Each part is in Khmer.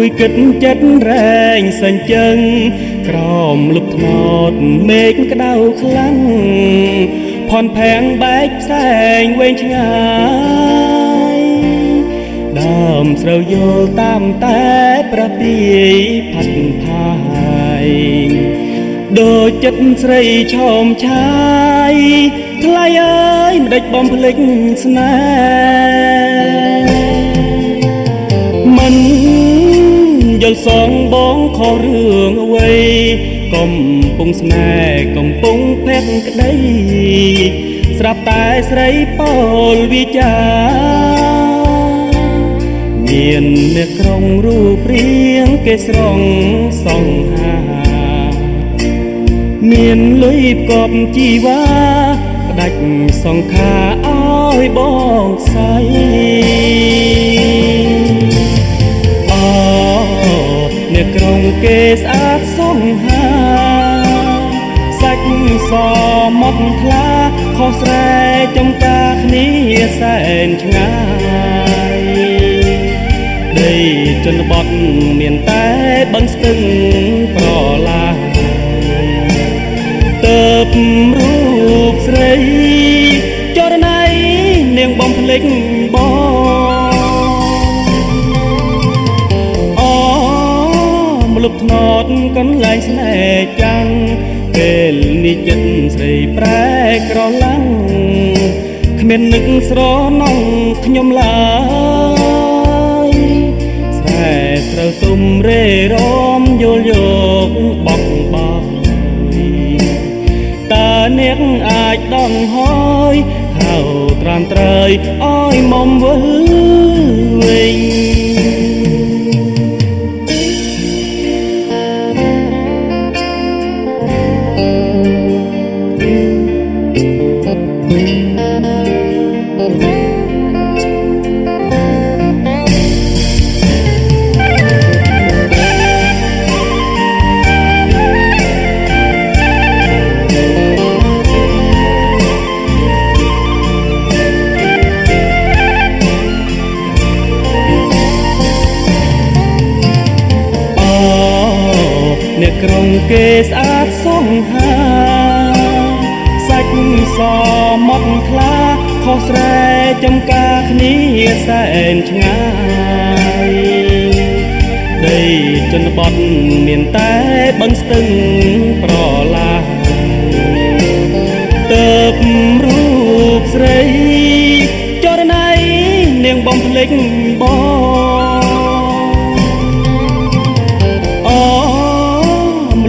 គួយគិតចិត្តរែងសញ្ជឹងក្រោមលុបថ្នោតមេឃក្តៅខ្លាំងផនផាំងបែកផ្សែងវែងឆ្ងាយដើមស្រូវយល់តាមតែប្រទាយផាត់ផាយដូចចិត្តស្រីឆោមឆាយថ្លៃអើយមិនដេចបំភ្លេចស្នេហ៍មិនយល់សងបងខុសរឿងអ្វីកំពុងស្នេហ៍កំពុងភ័ក្រក្តីស្រាប់តែស្រីពោលវិចាមានអ្នកក្រុងរូបរាងគេស្រង់សង្ហាមានលុយផ្គប់ជីវ៉ាផ្ដាច់សង្ខាឲ្យបងស្័យអ្នកក្រុងគេស្អាតសង្ហាសាច់សមុតថ្លាខុសស្រែចំការគ្នាសែនឆ្ងាយដីជនបទមានតែបឹងស្ទឹងប្រឡាយទៅរូបស្រីចរណៃនាងបំភ្លេចបងលុបថ្នោតកន្លែងស្នេហ៍ចាំងពេលនេះចិត្តស្រីប្រែក្រឡាំងគ្មាននឹកស្រណងខ្ញុំឡើយស្រែត្រូវទុំរេរមយល់យកបោកបោកតើអ្នកអាចដងហើយហៅត្រាំត្រើយឲ្យមុំវិលវិញអ្នកក្រុងគេស្អាតសង្ហាសាច់សមុតថ្លាខុសស្រែចំការគ្នាសែនឆ្ងាយដីជនបទមានតែបឹងស្ទឹងប្រឡាយទៅរូបស្រីចរណៃនាងបំភ្លេចបង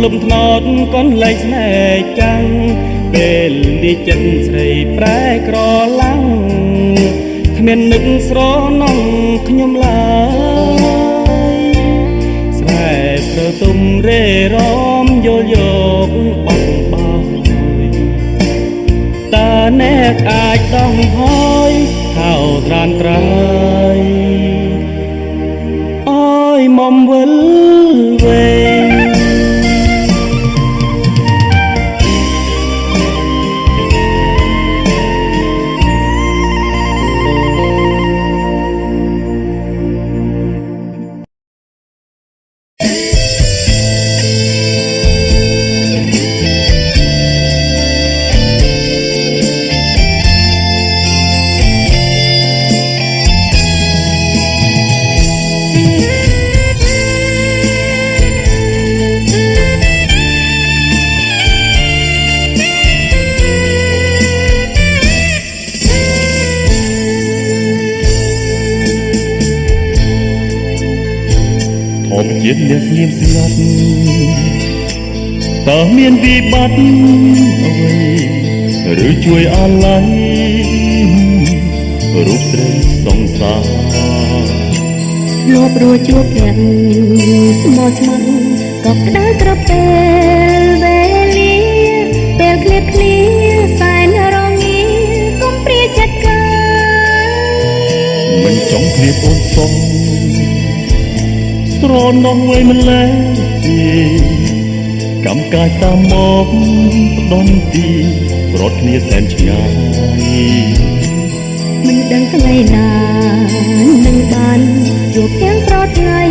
លុបថ្នោតកន្លែងស្នេហ៍ចាំងពេលនេះចិត្តស្រីប្រែក្រឡាំងគ្មាននឹកស្រណងខ្ញុំឡើយស្រែត្រូវទុំរេរមយល់យកបងបោតើអ្នកអាចដងហើយហៅត្រានត្រើយអើយមុំវិលវិញជាតិអ្នកស្ងៀមស្ងាត់តើមានវិបត្តិអ្វីឬជួយអាឡ័យរូបស្រីសង្សាររាប់រួចជួបទាំងស្មោះស្ម័គ្រក៏ក្តៅក្រពេលវេលាពេលឃ្លាឃ្លាសែនរងាកុំព្រាចិត្តកាមិនចង់ឃ្លាអូនសោះស្រណោះវិញម្លេះកម្មកាយតាមមកផ្ដន់ទីប្រត់គ្នាសែនឆ្ងាយមិនដឹងថ្ងៃណានឹងបានជួបទាំងប្រត់ថ្ងៃ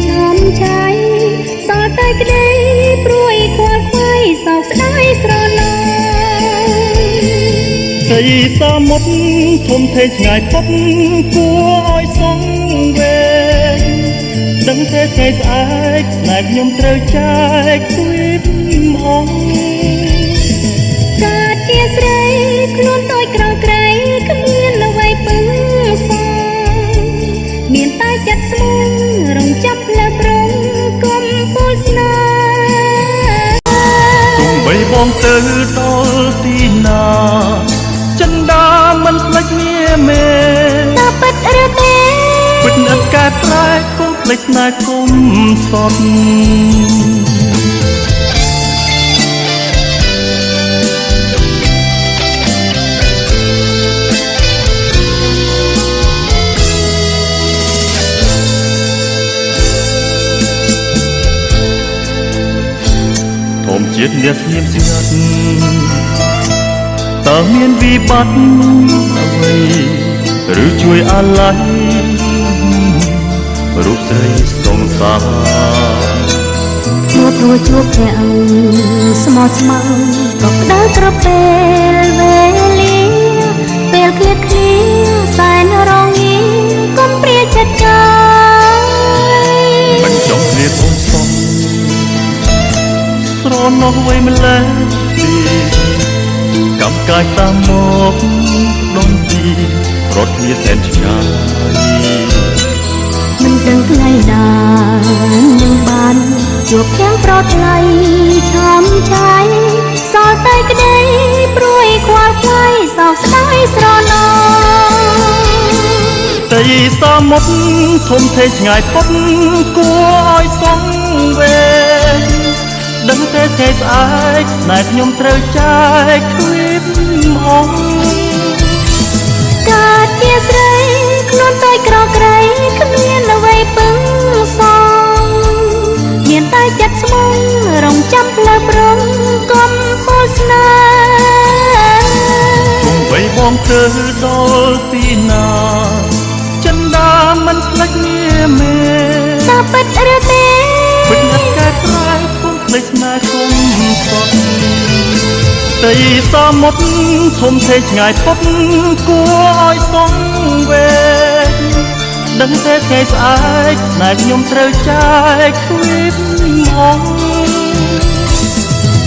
ឆា សមុទ្រធំធេងឆ្ងាយផុតគួរឲ្យសងវែងដឹងទេថ្ងៃស្អែកតែខ្ញុំត្រូវចែកទ្វីបអងកើតជាស្រីខ្លួនដូចក្រៅក្រៃគ្មានអ្វីពឹងសងមានតែចិត្តស្មូនរងចាប់លើព្រំគុំពូលស្នេហ៍ទោះបីបងទៅដល់ទីណាចិនដាមិនភ្លេចមាមេតើពិតឬទេពិតណាស់កើតប្រែកុំភ្លេចណាគុំសត់ធម្មជាតិអ្នកស្ងៀមស្ងាត់តើមានវិបត្តិអ្វីឬជួយអាឡ័យរូបស្រីសងសាជួបព្រះអង្គស្មោះស្មៅក៏ក្តៅត្រពេលវេលាពេលឃ្លាតគ្នាសែនរងាកុំព្រាចិត្តកាយបញ្ចុះគ្នាអូនសុំស្រនោះវ័យម្លេះទីកម្មកាយតាមមកដនទីរត់គ្នាសែនឆ្ងាយមិនដឹងថ្ងៃណានឹងបានជួបទាំងប្រថ្លៃឈាមឆៃសល់តែក្តីព្រួយខ្វល់ខ្វាយសោកស្ដាយស្រណោតែសមុទ្រធំធេងឆ្ងាយផុតគួរឲ្យសងវែងដឹងទេថ្ងៃស្អែកតែខ្ញុំត្រូវចែកទ្វីបអងកើតជាស្រីខ្លួនតូចក្រក្រៃគ្មានអ្វីពឹងសងមានតែចិត្តស្មូនរងចាំផ្លូវព្រំគុំពូលស្នេហ៍គំបីបងទៅដល់ទីណាចិនដាមិនភ្លេចមាមេតើពិតឬទេពិតណាស់កើតប្រែគុំភ្លេចណាគុំសត់តែសមុទ្រធំធេងឆ្ងាយផុតគួរឲ្យសងវែងដឹងទេថ្ងៃស្អែកតែខ្ញុំត្រូវចែកទ្វីបអង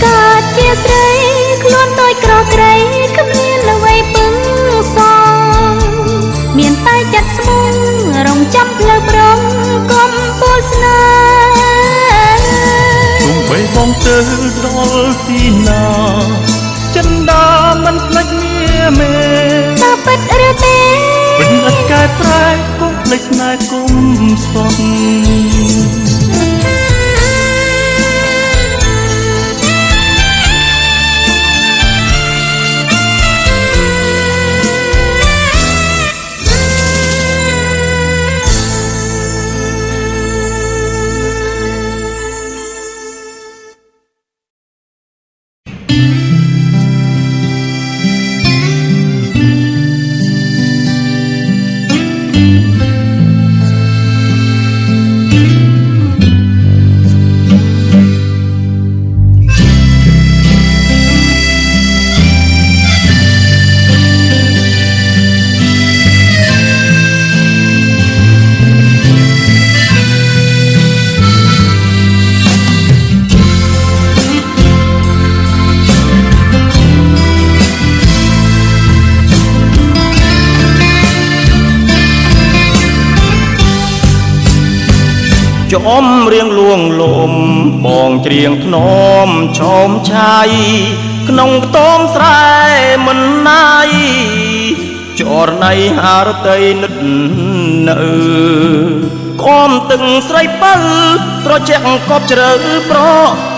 កើតជាស្រីខ្លួនដូចក្រក្រៃគ្មានអ្វីពឹងសងមានតែចិត្តស្មូនរងចាំផ្លូវព្រំគុំពូលស្នេហ៍ទោះបីបងទៅដល់ទីណាចិនដាមិនភ្លេចមាមេតើពិតឬទេពិតណាស់កើតប្រែគុំភ្លេចណាគុំសត់ចំរៀងលួងលោមបងច្រៀងធ្នមឈោមឆាយក្នុងខ្ទមស្រែមិនណាយចរណៃហារតីនិតនៅកុំទឹកស្រីពិលត្រជាក់កប់ជ្រៅប្រ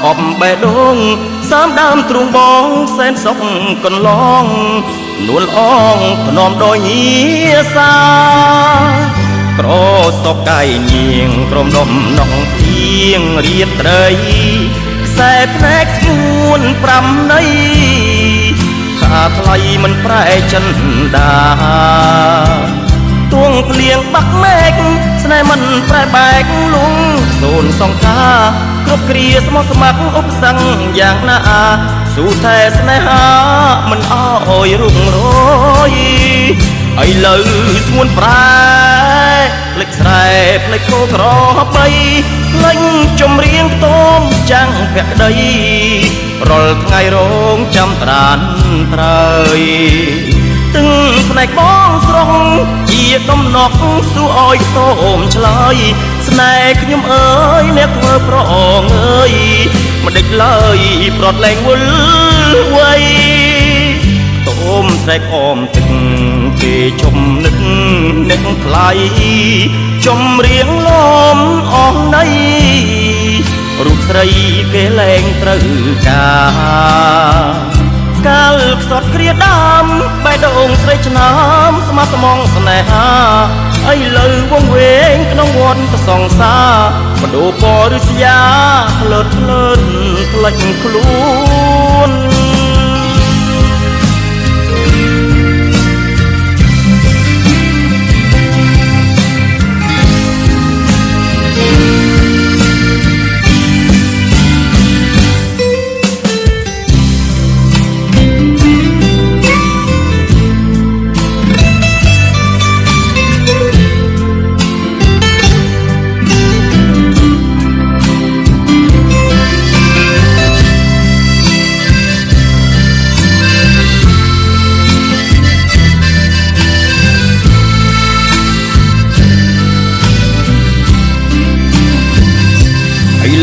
អប់បេះដូងសើមដើមទ្រូងបងសែនសុខកន្លងនួលអងភ្នំដោយញាសាក្រសពកាយញៀងក្រុមដុំនងទៀងរៀបត្រីខ្សែភ្នែកស្ងួន5ន័យខាថ្លៃមិនប្រែចិនដាទួងភ្លៀងបាក់មេឃស្នេហ៍មិនប្រែបែកលងសូនសង្ខាគ្រប់គ្រាស្មោះស្ម័គ្រឧបសង្ឃយ៉ាងណា สู้แท้ស្នេហាមិនអោយរុងរយឥឡូវស្ងួនប្រែភ្លេចស្រែភ្លេចគោក្របីភ្លេចចម្រៀងខ្ទមចាំងភក្តីរាល់ថ្ងៃរងចាំត្រានត្រើយទឹងផ្នែកបងស្រុងជាដំណក់សួរឲ្យខ្ទមឆ្លើយស្នេហ៍ខ្ញុំអើយអ្នកធ្វើប្រអងអើយមិនដេចឡើយប្រត់លែងវល់វ័យខ្ទមស្រែកអមទឹកគេជុំនឹកអ្នកថ្លៃចម្រៀងលំអស់ណៃរូបស្រីគេលែងត្រូវការកាលខ្សត់គ្រាដើមបេះដូងស្រីឆ្នើមស្មាស្មងស្នេហាឥឡូវវងវែងក្នុងវត្តសង្សារបដូរពរឫស្យាផ្លើតផ្លើតផ្លេចខ្លួន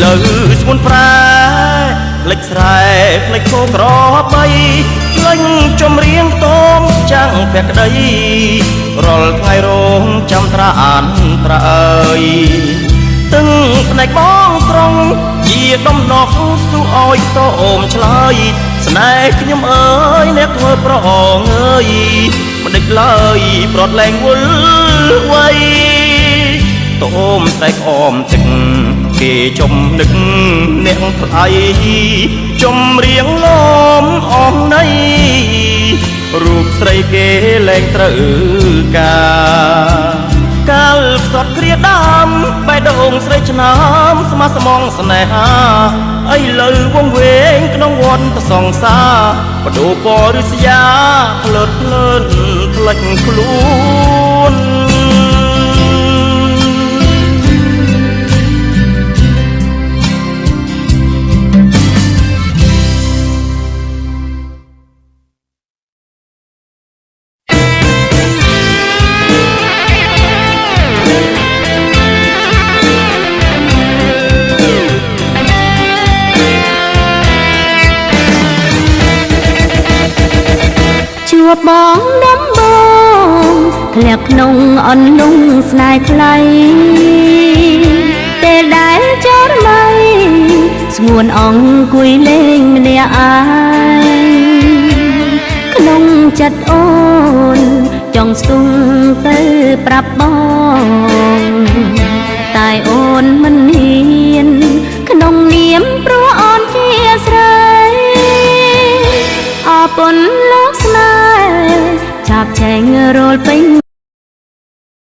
លើស្មុនប្រែភ្លេចស្រែភ្លេចគោក្របីភ្លេចចម្រៀងខ្ទមចាំងភក្តីរាល់ថ្ងៃរងចាំត្រានត្រើយទឹងផ្នែកបងស្រុងជាដំណក់សួរឲ្យខ្ទមឆ្លើយស្នេហ៍ខ្ញុំអើយអ្នកធ្វើប្រអងអើយមិនដេចឡើយប្រត់លែងវល់វ័យតោមស្រែកអមទឹកគេជុំនឹកអ្នកថ្លៃចម្រៀងលំអស់ណៃរូបស្រីគេលែងត្រូវការកាលខ្សត់គ្រាដើមបេះដូងស្រីឆ្នើមស្មាស្មងស្នេហាឥឡូវវងវែងក្នុងវត្តសង្សារបដូរពរឫស្យាផ្លើតផ្លើនផ្លេចខ្លួនបងដំបងធ្លាក់ក្នុងអន្លង់ស្នេហ៍ថ្លៃពេលដែលចោលមៃស្ងួនអង្គុយលេងម្នាក់ឯងក្នុងចិត្តអូនចង់ស្ទុំទៅប្រាប់បងតែអូនមិនហ៊ានក្នុងនាមព្រោះអូនជាស្រីអរគុណលោកស្នេហ៍ឆាប់ឆេងរលពេញ